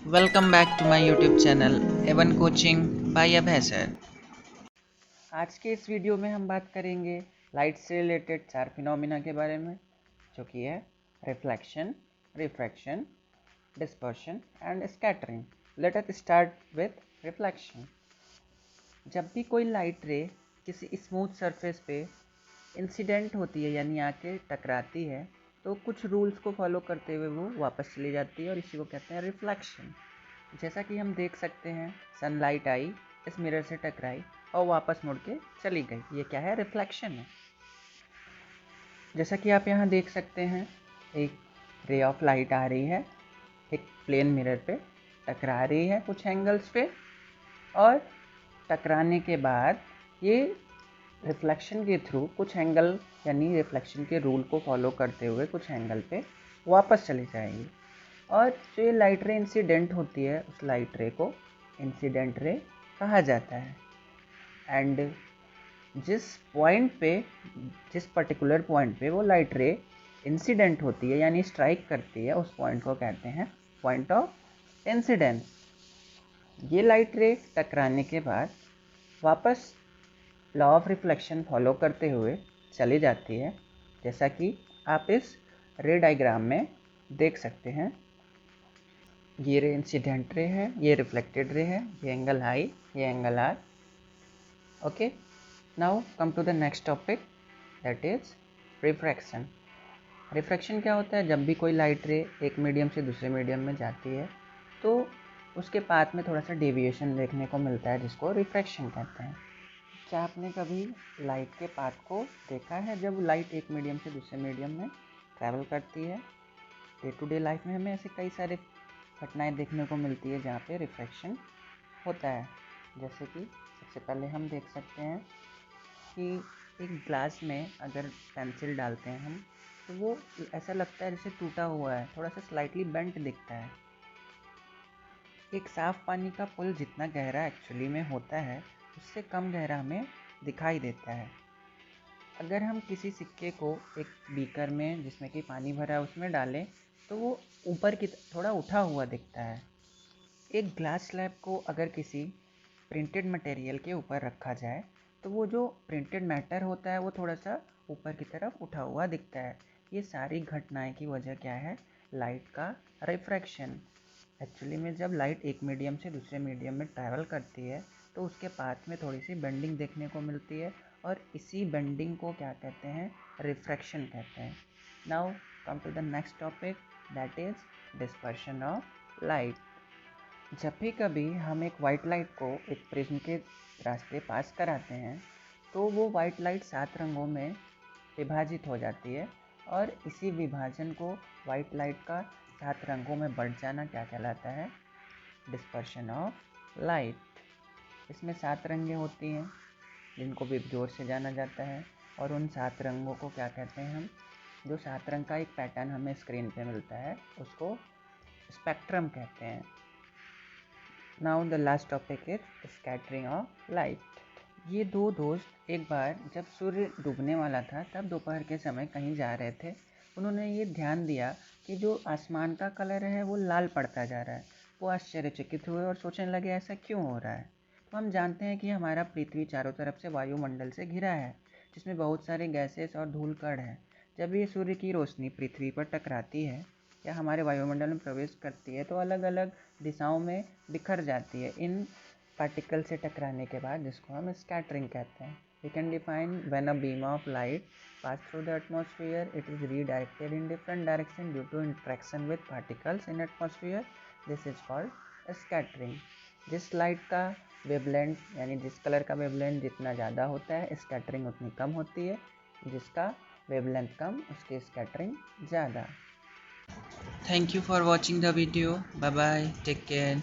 Welcome back to my YouTube channel एवन coaching by Abhay sir. आज के इस वीडियो में हम बात करेंगे लाइट से रिलेटेड 4 फिनोमिना के बारे में, जो कि है reflection, refraction, dispersion and scattering. Let us start with reflection. जब भी कोई लाइट रे किसी स्मूथ सरफेस पे इंसिडेंट होती है यानी आके टकराती है, तो कुछ रूल्स को फॉलो करते हुए वो वापस चली जाती है और इसी को कहते हैं रिफ्लेक्शन। जैसा कि हम देख सकते हैं, सनलाइट आई, इस मिरर से टकराई और वापस मुड़ के चली गई। ये क्या है? रिफ्लेक्शन है। जैसा कि आप यहाँ देख सकते हैं, एक रे ऑफ लाइट आ रही है, एक प्लेन मिरर पे टकरा रही है कुछ एंगल्स पे, और टकराने के बाद ये रिफ्लेक्शन के थ्रू कुछ एंगल यानी रिफ्लेक्शन के रूल को फॉलो करते हुए कुछ एंगल पे वापस चली जाएगी। और जो ये लाइट रे इंसिडेंट होती है, उस लाइट रे को इंसिडेंट रे कहा जाता है। एंड जिस पर्टिकुलर पॉइंट पे वो लाइट रे इंसिडेंट होती है यानी स्ट्राइक करती है, उस पॉइंट को कहते हैं पॉइंट ऑफ इंसिडेंस। ये लाइट रे टकराने के बाद वापस लॉ ऑफ रिफ्लेक्शन फॉलो करते हुए चली जाती है, जैसा कि आप इस रे डायग्राम में देख सकते हैं। ये रे इंसिडेंट रे है, ये रिफ्लेक्टेड रे है, ये एंगल आई, ये angle R. Okay, now come to the next topic, that is refraction. Refraction क्या होता है? जब भी कोई लाइट रे एक मीडियम से दूसरे मीडियम में जाती है, तो उसके पाथ में थोड़ा सा डेविएशन देखने को मिलता है, जिसको रिफ्रैक्शन कहते हैं। क्या आपने कभी लाइट के पाथ को देखा है जब लाइट एक मीडियम से दूसरे मीडियम में ट्रैवल करती है? डे टू डे लाइफ में हमें ऐसे कई सारे घटनाएं देखने को मिलती है जहाँ पे रिफ्रैक्शन होता है। जैसे कि सबसे पहले हम देख सकते हैं कि एक ग्लास में अगर पेंसिल डालते हैं हम, तो वो ऐसा लगता है जैसे टूटा हुआ है, थोड़ा सा स्लाइटली बेंट दिखता है। एक साफ पानी का पुल जितना गहरा एक्चुअली में होता है, उससे कम गहरा हमें दिखाई देता है। अगर हम किसी सिक्के को एक बीकर में जिसमें कि पानी भरा है उसमें डालें, तो वो ऊपर की थोड़ा उठा हुआ दिखता है। एक ग्लास स्लैब को अगर किसी प्रिंटेड मटेरियल के ऊपर रखा जाए, तो वो जो प्रिंटेड मैटर होता है वो थोड़ा सा ऊपर की तरफ उठा हुआ दिखता है। ये सारी घटनाएं की वजह क्या है? लाइट का रिफ्रैक्शन। एक्चुअली में जब लाइट एक मीडियम से दूसरे मीडियम में ट्रैवल करती है, तो उसके पाथ में थोड़ी सी बेंडिंग देखने को मिलती है, और इसी बेंडिंग को क्या कहते हैं? रिफ्रैक्शन कहते हैं। Now come to the next topic, that is dispersion of light. जब भी कभी हम एक वाइट लाइट को एक प्रिज्म के रास्ते पास कराते हैं, तो वो वाइट लाइट 7 रंगों में विभाजित हो जाती है, और इसी विभाजन को वाइट लाइट का 7 रंगों में बढ़ जाना क्या कहलाता है? Dispersion of light. इसमें 7 रंगें होती हैं जिनको विबगोर से जाना जाता है, और उन 7 रंगों को क्या कहते हैं हम? जो 7 रंग का एक पैटर्न हमें स्क्रीन पे मिलता है, उसको स्पेक्ट्रम कहते हैं। Now the last topic is scattering of light. ये दो दोस्त एक बार जब सूर्य डूबने वाला था, तब दोपहर के समय कहीं जा रहे थे। उन्होंने ये ध्यान दिया कि जो आसमान का कलर है वो लाल पड़ता जा रहा है। वो आश्चर्यचकित हुए और सोचने लगे ऐसा क्यों हो रहा है। तो हम जानते हैं कि हमारा पृथ्वी चारों तरफ से वायुमंडल से घिरा है, जिसमें बहुत सारे गैसेस और धूल कण हैं। जब ये सूर्य की रोशनी पृथ्वी पर टकराती है या हमारे वायुमंडल में प्रवेश करती है, तो अलग अलग दिशाओं में बिखर जाती है इन पार्टिकल से टकराने के बाद, जिसको हम स्कैटरिंग कहते हैं। We can define when a beam of light pass through the atmosphere, it is redirected in different direction due to interaction with particles in atmosphere. This is called scattering. जिस light का wavelength यानी जिस colour का wavelength जितना ज़्यादा होता है, scattering उतनी कम होती है। जिसका वेवलेंथ कम, उसकी स्कैटरिंग ज़्यादा। Thank you for watching the video. Bye bye. Take care.